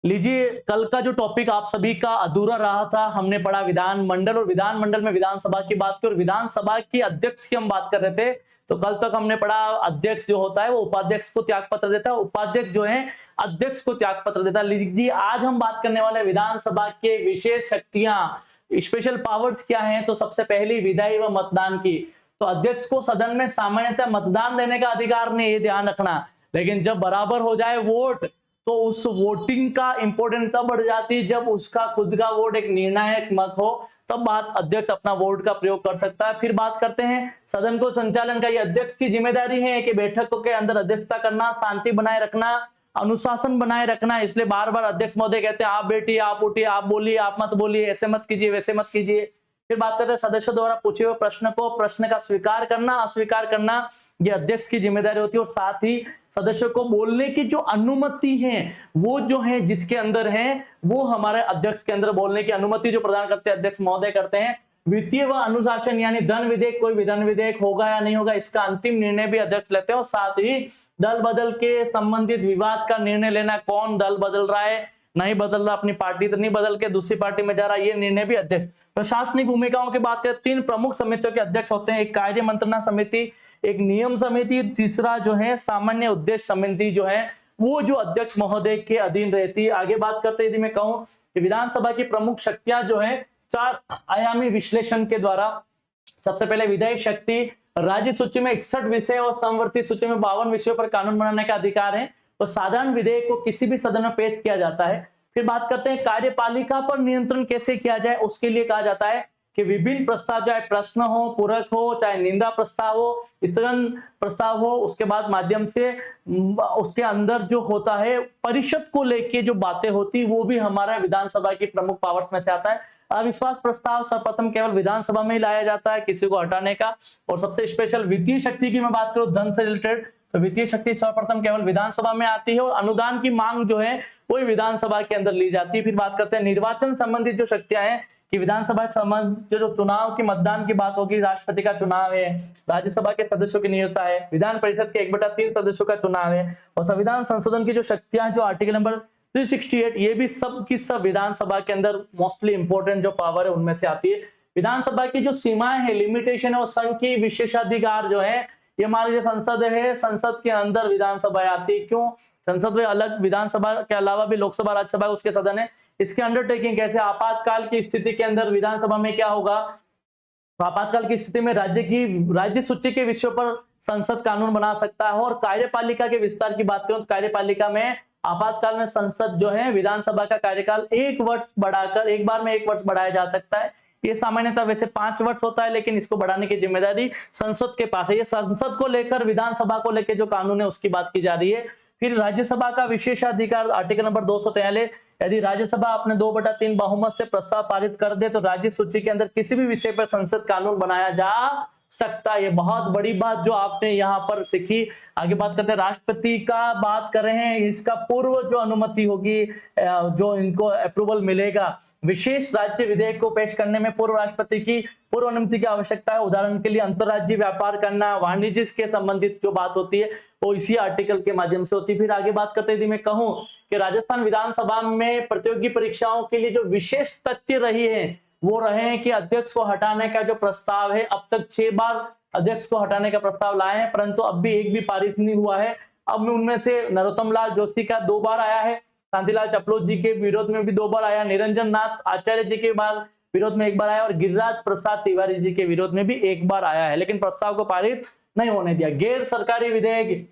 लीजिए, कल का जो टॉपिक आप सभी का अधूरा रहा था, हमने पढ़ा विधानमंडल और विधानमंडल में विधानसभा की बात की और विधानसभा की अध्यक्ष की हम बात कर रहे थे। तो कल तक हमने पढ़ा अध्यक्ष जो होता है वो उपाध्यक्ष को त्याग पत्र देता है, उपाध्यक्ष जो है अध्यक्ष को त्याग पत्र देता है। लीजिए, आज हम बात करने वाले विधानसभा के विशेष शक्तियां, स्पेशल पावर्स क्या हैं। तो सबसे पहली विधायी व मतदान की। तो अध्यक्ष को सदन में सामान्यतः मतदान देने का अधिकार नहीं, ये ध्यान रखना। लेकिन जब बराबर हो जाए वोट तो उस वोटिंग का इंपोर्टेंस तब बढ़ जाती है जब उसका खुद का वोट एक निर्णायक मत हो, तब बात अध्यक्ष अपना वोट का प्रयोग कर सकता है। फिर बात करते हैं सदन को संचालन का। ये अध्यक्ष की जिम्मेदारी है कि बैठकों के अंदर अध्यक्षता करना, शांति बनाए रखना, अनुशासन बनाए रखना। इसलिए बार बार अध्यक्ष महोदय कहते हैं आप बैठिए, आप उठिए, आप बोलिए, आप मत बोलिए, ऐसे मत कीजिए, वैसे मत कीजिए। फिर बात करते हैं सदस्यों द्वारा पूछे हुए प्रश्न को, प्रश्न का स्वीकार करना, अस्वीकार करना, ये अध्यक्ष की जिम्मेदारी होती है। और साथ ही सदस्यों को बोलने की जो अनुमति है वो जो है जिसके अंदर है वो हमारे अध्यक्ष के अंदर बोलने की अनुमति जो प्रदान करते हैं अध्यक्ष महोदय करते हैं। वित्तीय व अनुशासन यानी धन विधेयक, कोई भी धन विधेयक होगा या नहीं होगा, इसका अंतिम निर्णय भी अध्यक्ष लेते हैं। और साथ ही दल बदल के संबंधित विवाद का निर्णय लेना, कौन दल बदल रहा है, नहीं बदल रहा, अपनी पार्टी तो नहीं बदल के दूसरी पार्टी में जा रहा, ये निर्णय भी अध्यक्ष। प्रशासनिक भूमिकाओं की बात करें, 3 प्रमुख समितियों के अध्यक्ष होते हैं, एक कार्य मंत्रणा समिति, एक नियम समिति, तीसरा जो है सामान्य उद्देश्य समिति जो है वो जो अध्यक्ष महोदय के अधीन रहती है। आगे बात करते यदि मैं कहूं कि विधानसभा की प्रमुख शक्तियां जो है 4 आयामी विश्लेषण के द्वारा। सबसे पहले विधायी शक्ति, राज्य सूची में 61 विषय और समवर्ती सूची में 52 विषयों पर कानून बनाने का अधिकार है। तो साधारण विधेयक को किसी भी सदन में पेश किया जाता है। फिर बात करते हैं कार्यपालिका पर नियंत्रण कैसे किया जाए, उसके लिए कहा जाता है कि विभिन्न प्रस्ताव, चाहे प्रश्न हो, पूरक हो, चाहे निंदा प्रस्ताव हो, स्थगन प्रस्ताव हो, उसके बाद माध्यम से उसके अंदर जो होता है परिषद को लेके जो बातें होती वो भी हमारा विधानसभा की प्रमुख पावर्स में से आता है। अविश्वास प्रस्ताव सर्वप्रथम केवल विधानसभा में ही लाया जाता है किसी को हटाने का। और सबसे स्पेशल वित्तीय शक्ति की मैं बात करूं, धन से रिलेटेड, तो वित्तीय शक्ति सर्वप्रथम केवल विधानसभा में आती है और अनुदान की मांग जो है वही विधानसभा के अंदर ली जाती है। फिर बात करते हैं निर्वाचन संबंधित जो शक्तियां हैं कि विधानसभा संबंध जो चुनाव की मतदान की बात होगी, राष्ट्रपति का चुनाव है, राज्यसभा के सदस्यों की नियोजता है, विधान परिषद के 1/3 सदस्यों का चुनाव है, और संविधान संशोधन की जो शक्तियां जो आर्टिकल नंबर 368, ये भी सब की सब विधानसभा के अंदर मोस्टली इंपोर्टेंट जो पावर है उनमें से आती है। विधानसभा की जो सीमाएं है, लिमिटेशन है, और संघ की विशेषाधिकार जो है, ये मान लीजिए संसद है, संसद के अंदर विधानसभा आती है। क्यों? संसद में अलग, विधानसभा के अलावा भी लोकसभा, राज्यसभा उसके सदन है। इसके अंडरटेकिंग कैसे, आपातकाल की स्थिति के अंदर विधानसभा में क्या होगा, तो आपातकाल की स्थिति में राज्य सूची के विषयों पर संसद कानून बना सकता है। और कार्यपालिका के विस्तार की बात करूं तो कार्यपालिका में आपातकाल में संसद जो है विधानसभा का कार्यकाल 1 वर्ष बढ़ाकर, एक बार में 1 वर्ष बढ़ाया जा सकता है। ये सामान्यतः वैसे 5 वर्ष होता है, लेकिन इसको बढ़ाने की जिम्मेदारी संसद के पास है। ये संसद को लेकर, विधानसभा को लेकर जो कानून है उसकी बात की जा रही है। फिर राज्यसभा का विशेषाधिकार, आर्टिकल नंबर 243, यदि राज्यसभा अपने 2/3 बहुमत से प्रस्ताव पारित कर दे तो राज्य सूची के अंदर किसी भी विषय पर संसद कानून बनाया जा सकता है। ये बहुत बड़ी बात जो आपने यहाँ पर सीखी। आगे बात करते हैं राष्ट्रपति का, बात कर रहे हैं इसका पूर्व जो अनुमति होगी, जो इनको अप्रूवल मिलेगा, विशेष राज्य विधेयक को पेश करने में पूर्व राष्ट्रपति की पूर्व अनुमति की आवश्यकता है। उदाहरण के लिए अंतरराज्यीय व्यापार करना, वाणिज्य के संबंधित जो बात होती है वो इसी आर्टिकल के माध्यम से होती है। फिर आगे बात करते हैं, यदि मैं कहूं कि राजस्थान विधानसभा में प्रतियोगी परीक्षाओं के लिए जो विशेष तथ्य रही है वो रहे कि अध्यक्ष को हटाने का जो प्रस्ताव है, अब तक 6 बार अध्यक्ष को हटाने का प्रस्ताव लाए हैं, परंतु अब भी एक भी पारित नहीं हुआ है। अब उनमें से नरोत्तम लाल जोशी का 2 बार आया है, शांतिलाल चपलोत जी के विरोध में भी 2 बार आया, निरंजन नाथ आचार्य जी के बाद विरोध में 1 बार आया, और गिरिराज प्रसाद तिवारी जी के विरोध में भी 1 बार आया है, लेकिन प्रस्ताव को पारित नहीं होने दिया। गैर सरकारी विधेयक,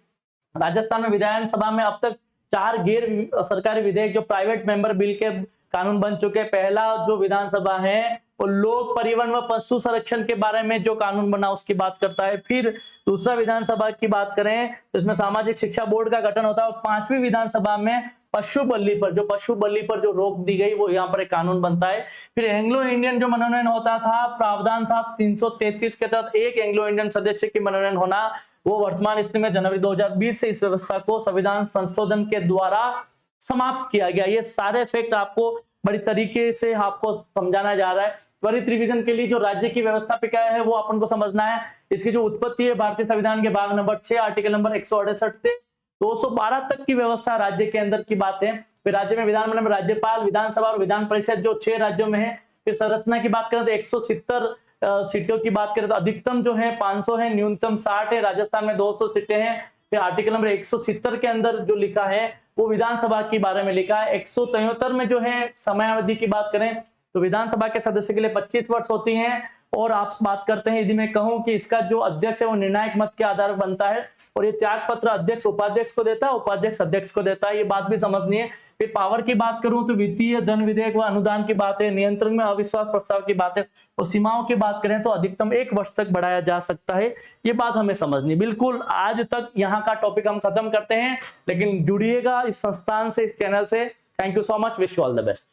राजस्थान में विधानसभा में अब तक 4 गैर सरकारी विधेयक जो प्राइवेट मेंबर बिल के कानून बन चुके हैं। पहला जो विधानसभा है वो लोक परिवहन व पशु संरक्षण के बारे में जो कानून बना उसकी बात करता है। फिर दूसरा विधानसभा की बात करें तो इसमें सामाजिक शिक्षा बोर्ड का गठन होता है, और 5वीं विधानसभा में पशु बलि पर जो रोक दी गई वो यहाँ पर एक कानून बनता है। फिर एंग्लो इंडियन जो मनोनयन होता था, प्रावधान था 333 के तहत एक एंग्लो इंडियन सदस्य की मनोनयन होना, वो वर्तमान स्थिति में जनवरी 2020 से इस व्यवस्था को संविधान संशोधन के द्वारा समाप्त किया गया। ये सारे फैक्ट आपको बड़ी तरीके से आपको समझाना जा रहा है। त्वरित रिवीजन के लिए जो राज्य की व्यवस्थापिका है वो अपन को समझना है। इसकी जो उत्पत्ति है भारतीय संविधान के भाग नंबर 6 आर्टिकल नंबर 168 से 212 तक की व्यवस्था राज्य के अंदर की बात है। फिर राज्य में विधानमंडल में राज्यपाल, विधानसभा और विधान परिषद जो 6 राज्यों में है। फिर संरचना की बात करें तो 170 सीटों की बात करें तो अधिकतम जो है 500 है, न्यूनतम 60 है। राजस्थान में 200 सीटें हैं। फिर आर्टिकल नंबर 170 के अंदर जो लिखा है वो विधानसभा के बारे में लिखा है। 173 में जो है समयावधि की बात करें तो विधानसभा के सदस्य के लिए 25 वर्ष होती हैं। और आप बात करते हैं, यदि मैं कहूं कि इसका जो अध्यक्ष है वो निर्णायक मत के आधार पर बनता है और ये त्याग पत्र अध्यक्ष उपाध्यक्ष को देता है, उपाध्यक्ष अध्यक्ष को देता है। ये बात भी समझनी है। फिर पावर की बात करूं तो वित्तीय, धन विधेयक व अनुदान की बात है, नियंत्रण में अविश्वास प्रस्ताव की बात है और सीमाओं की बात करें तो अधिकतम 1 वर्ष तक बढ़ाया जा सकता है। ये बात हमें समझनी। बिल्कुल आज तक यहाँ का टॉपिक हम खत्म करते हैं, लेकिन जुड़िएगा इस संस्थान से, इस चैनल से। Thank you so much, wish you all the best.